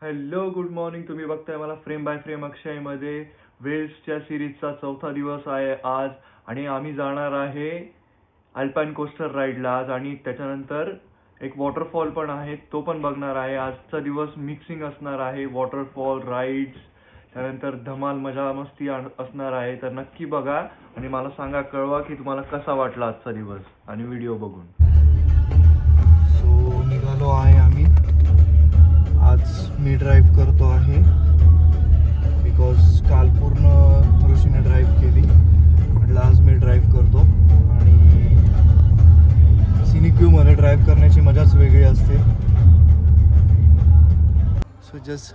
Hello good morning. तुम्ही बघताय मला फ्रेम बाय फ्रेम अक्षयमध्ये. वेल्सच्या सिरीजचा चौथा दिवस आहे आज आणि आम्ही जाणार आहे अल्पाईन कोस्टर राईडला आज, आणि त्याच्यानंतर एक वॉटरफॉल पण आहे, तो पण बघणार आहे. आजचा दिवस मिक्सिंग असणार आहे, वॉटरफॉल, राईड्स, त्यानंतर धमाल मजा मस्ती असणार आहे. तर नक्की बघा आणि मला सांगा, कळवा की तुम्हाला कसा वाटला आजचा दिवस आणि व्हिडिओ बघून. सो निघालो आहे आम्ही. आज मी ड्राईव्ह करतो आहे बिकॉज काल पूर्ण ऋषीने ड्राईव्ह केली. म्हटलं आज मी ड्राईव्ह करतो आणि सिनिक व्ह्यूमध्ये ड्राईव्ह करण्याची मजाच वेगळी असते. सो जस्ट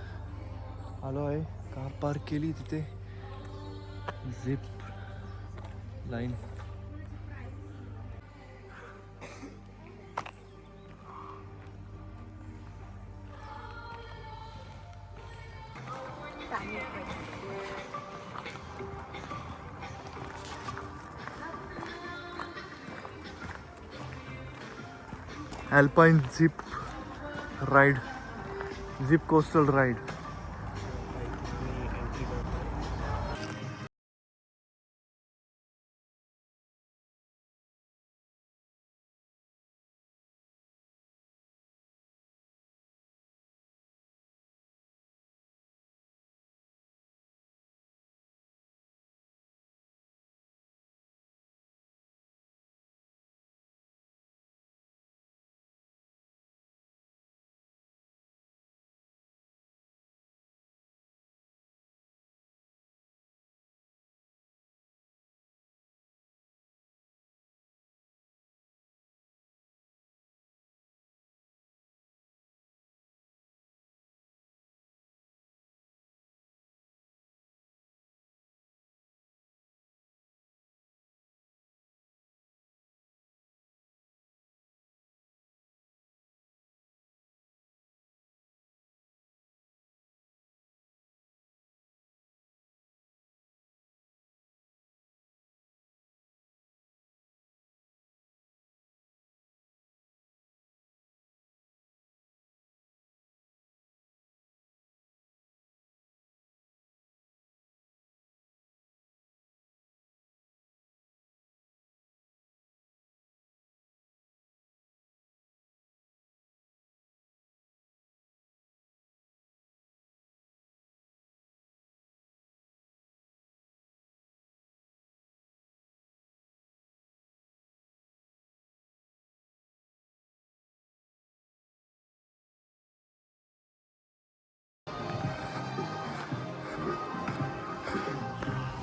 आलो आहे, कार पार्क केली तिथे. Zip line. Alpine zip ride, zip coastal ride.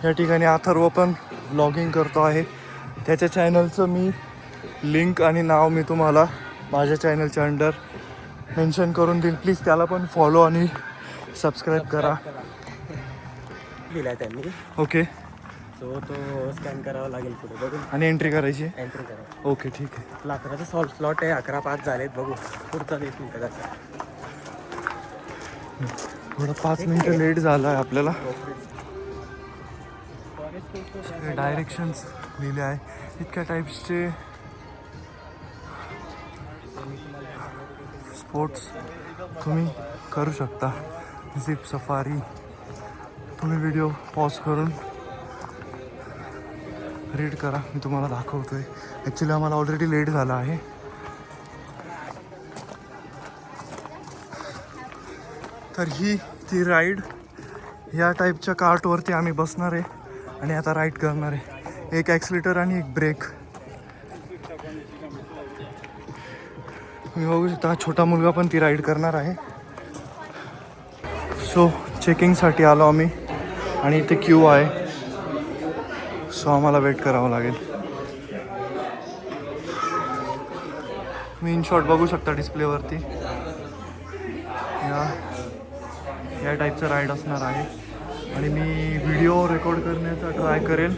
या ठिकाणी अथर्व पण व्लॉगिंग करतो आहे. त्याच्या चॅनलचं मी लिंक आणि नाव मी तुम्हाला माझ्या चॅनलच्या अंडर मेन्शन करून देईल. प्लीज त्याला पण फॉलो आणि सबस्क्राईब करा. दिला त्यांनी. ओके. सो तो स्कॅन करावा लागेल पुढे बघून आणि एंट्री करायची. एंट्री करा. ओके ठीक आहे. लाकडाचा स्लॉट आहे. 11:05 झालेत. बघू पुढचा 20 मिनिटं कसं. थोडं 5 मिनिटं लेट झालं आहे आपल्याला. डायरेक्शन्स लिहिले आहे. इतक्या टाईप्सचे स्पोर्ट्स तुम्ही करू शकता. Zip safari. तुम्ही व्हिडिओ पॉज करून रीड करा, मी तुम्हाला दाखवतो आहे. ॲक्च्युली आम्हाला ऑलरेडी लेट झाला आहे. तर ही ती राईड, या टाईपच्या कार्टवरती आम्ही बसणार आहे आणि आता राईड करणार आहे. एक ॲक्सिलेटर आणि एक ब्रेक. तुम्ही बघू शकता, हा छोटा मुलगा पण ती राईड करणार आहे. सो चेकिंगसाठी आलो आम्ही आणि इथे क्यू आहे. सो आम्हाला वेट करावं लागेल. मी इन शॉट बघू शकता डिस्प्लेवरती. या टाईपचं राईड असणार आहे आणि मी व्हिडिओ रेकॉर्ड करण्याचा ट्राय करेल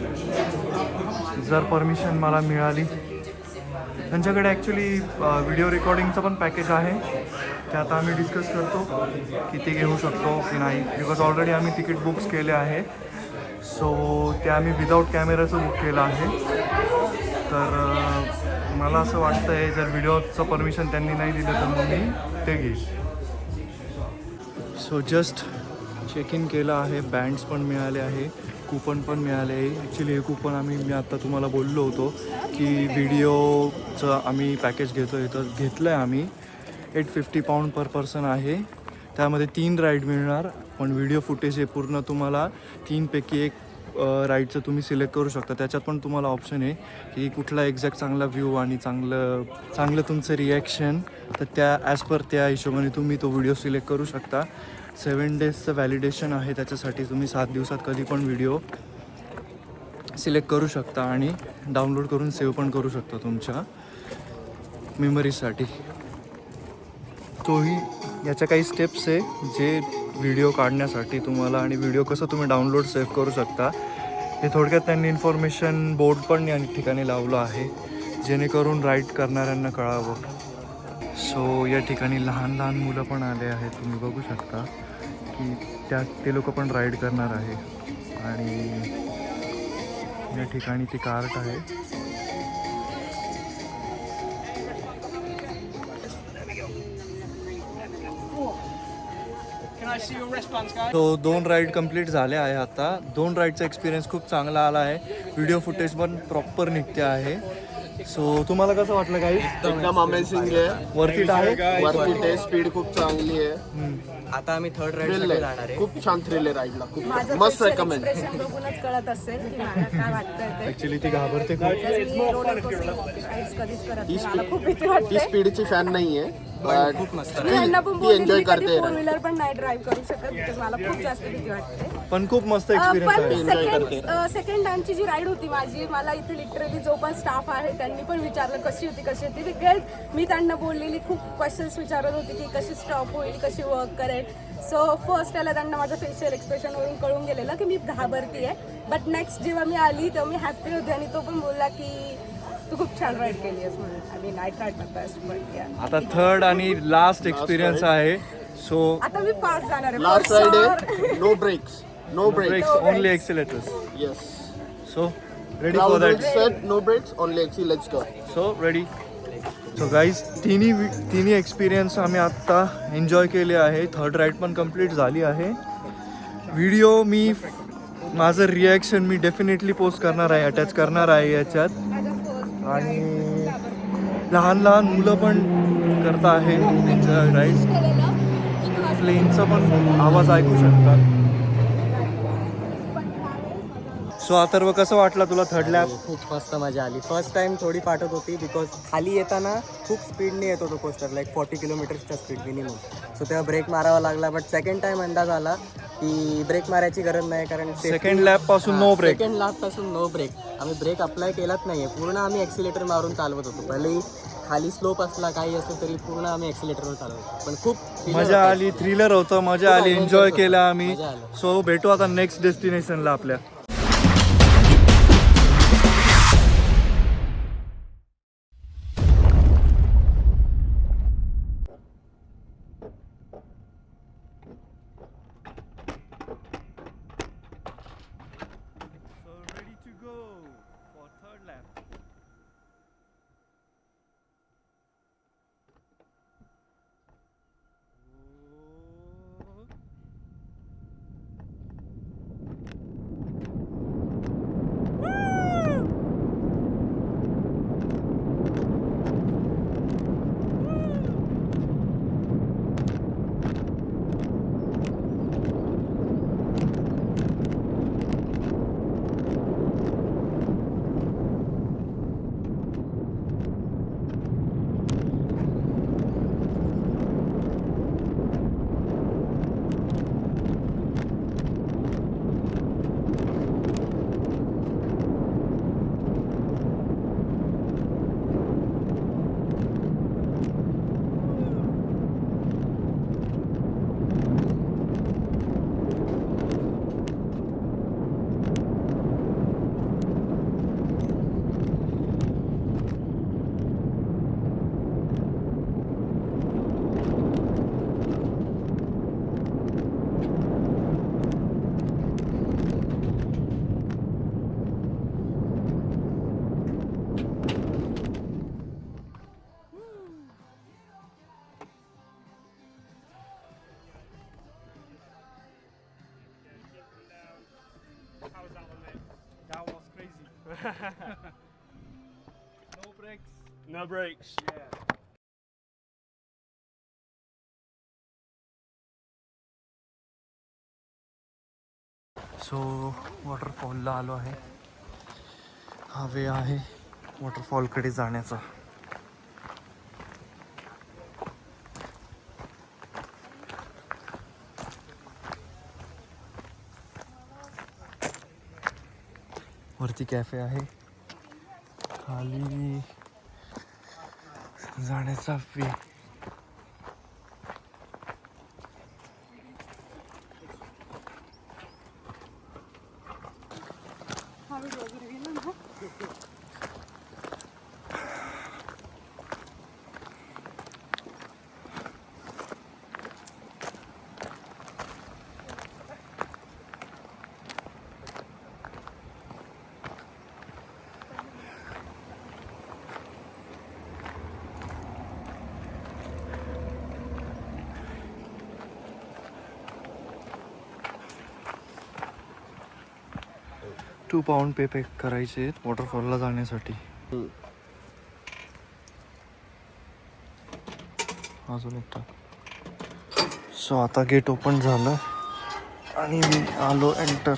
जर परमिशन मला मिळाली. त्यांच्याकडे ॲक्च्युली व्हिडिओ रेकॉर्डिंगचं पण पॅकेज आहे. ते आता आम्ही डिस्कस करतो किती घेऊ शकतो की नाही, बिकॉज ऑलरेडी आम्ही तिकीट बुक्स केले आहे. सो ते आम्ही विदाऊट कॅमेराचं बुक केलं आहे. तर मला असं वाटतं आहे जर व्हिडिओचं परमिशन त्यांनी नाही दिलं तर मग मी ते घेईन. सो जस्ट चेक इन केलं आहे. बँड्स पण मिळाले आहे, कूपन पण मिळाले आहे. ॲक्च्युली हे कूपन मी आत्ता तुम्हाला बोललो होतो की व्हिडिओचं आम्ही पॅकेज घेतो आहे, तर घेतलं आहे आम्ही. £850 पर पर्सन आहे. त्यामध्ये 3 राईड मिळणार, पण व्हिडिओ फुटेज हे पूर्ण तुम्हाला 3पैकी एक राईडचं तुम्ही सिलेक्ट करू शकता. त्याच्यात पण तुम्हाला ऑप्शन आहे की कुठला एक्झॅक्ट चांगला व्ह्यू आणि चांगलं तुमचं रिॲक्शन, तर त्या ॲज पर त्या हिशोबाने तुम्ही तो व्हिडिओ सिलेक्ट करू शकता. 7 डेजचं व्हॅलिडेशन आहे, त्याच्यासाठी तुम्ही 7 दिवसात कधी पण व्हिडिओ सिलेक्ट करू शकता आणि डाउनलोड करून सेव्ह पण करू शकता तुमच्या मेमरीजसाठी. तोही याच्या काही स्टेप्स आहे जे व्हिडिओ काढण्यासाठी तुम्हाला, आणि व्हिडिओ कसं तुम्ही डाउनलोड सेव्ह करू शकता हे थोडक्यात त्यांनी इन्फॉर्मेशन बोर्ड पण या ठिकाणी लावलं आहे, जेणेकरून राईड करणाऱ्यांना कळावं. सो या ठिकाणी लहान लहान मुलं पण आले आहेत, तुम्ही बघू शकता की ते लोक पण राईड करणार आहे. आणि या ठिकाणी ती कार्ट आहे. तो 2 राईड कंप्लीट झाले आहे. आता 2 राईडचा एक्सपिरियन्स खूप चांगला आला आहे. व्हिडिओ फुटेज पण प्रॉपर निघते आहे. सो तुम्हाला कसं वाटलं काही? एकदम अमेझिंग आहे, वरती आहे. वरती स्पीड खूप चांगली आहे. आता आम्ही थर्ड थ्रिल राईड आहे, जाणार आहे. खूप छान थ्रिल आहे राईडला, खूप माझं मस्त facial रेकमेंड. expression बघूनच कळत असेल की मला काय वाटतंय ते. ॲक्च्युली ती घाबरते खूप. मी roller coaster rides कधीच करत नाही. मला खूप भीती ती वाटते. स्पीडची फॅन नाहीये, बट खूप मस्त मी यांना पण ती बोलली एन्जॉय मी कधी करते. फोर व्हीलर पण नाही ड्राईव्ह करू शकत बिकॉज मला खूप जास्त भीती वाटते. पण खूप मस्त एक्सपिरियन्स पण आहे. enjoy सेकंड टाइमची जी राईड होती माझी, मला इथे लिटरली जो पण स्टाफ आहे त्यांनी पण विचारलं कशी होती बिकॉज मी त्यांना बोललेली खूप क्वेश्चन्स विचारत होती की कशी स्टॉप होईल, कशी वर्क करेल. सो फर्स्ट याला त्यांना माझ्या फेशियल एक्सप्रेशनवरून कळून गेलेलं की मी घाबरती आहे. बट नेक्स्ट जेव्हा मी आली तेव्हा मी हॅपी होते आणि तो पण बोलला की तू खूप छान राईड केली आहेस म्हणून. I mean I tried my best but या. आता थर्ड आणि लास्ट एक्सपिरियन्स आहे. सो आता मी फास्ट जाणार आहे. Last for ride sure. आहे, no brakes, no brakes brakes. Only accelerators. Yes, so ready for crowd that. Set, no brakes, only accel. Let's go. So ready. So guys तिन्ही experience आम्ही आत्ता enjoy केले आहे. Third ride पण complete झाली आहे. Video माझं रिॲक्शन मी definitely post करणार आहे, अटॅच करणार आहे याच्यात. आणि लहान लहान मुलं पण करत आहे एन्जॉय राईड्स. प्लेनचा पण आवाज ऐकू शकतात. सो अथर्व, कसं वाटलं तुला थर्ड लॅब? खूप मस्त मजा आली. फर्स्ट टाइम थोडी फाटत होती बिकॉज खाली येताना खूप स्पीडने येत होतो कोस्टर, लाईक 40 किलोमीटरच्या स्पीड मिनिमम. सो तेव्हा ब्रेक मारावा लागला. बट सेकंड टाइम अंदाज आला की ब्रेक मारायची गरज नाही, कारण सेकंड लॅब पासून नो ब्रेक. सेकंड लॅब पासून नो ब्रेक. आम्ही ब्रेक अप्लाय केलाच नाहीये, पूर्ण आम्ही एक्सिलेटर मारून चालवत होतो. भलेही खाली स्लोप असला काही असलं तरी पूर्ण आम्ही एक्सिलेटरवर चालवतो. पण खूप मजा आली, थ्रिलर होतं, मजा आली, एन्जॉय केलं आम्ही. मजा आलं. सो भेटू आता नेक्स्ट डेस्टिनेशनला आपल्या. No brakes. No brakes. So वॉटरफॉलला आलो आहे. हा वे आहे वॉटरफॉलकडे जाण्याचा. वरती कॅफे आहे, खाली जाण्याचा वे. £2 पे करायचे आहेत वॉटरफॉलला जाण्यासाठी. अजून एक टाक. सो आता गेट ओपन झालं आणि मी आलो एंटर.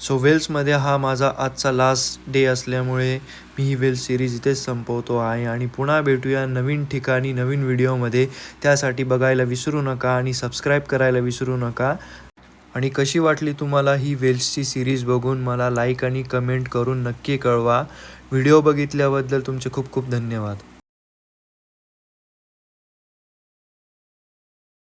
सो वेल्समध्ये हा माझा आजचा लास्ट डे असल्यामुळे मी ही वेल्स सिरीज इथेच संपवतो आहे आणि पुन्हा भेटूया नवीन ठिकाणी नवीन व्हिडिओमध्ये. त्यासाठी बघायला विसरू नका आणि सबस्क्राईब करायला विसरू नका. आणि कशी वाटली तुम्हाला ही वेल्सची सिरीज बघून मला लाईक आणि कमेंट करून नक्की कळवा. व्हिडिओ बघितल्याबद्दल तुमचे खूप खूप धन्यवाद.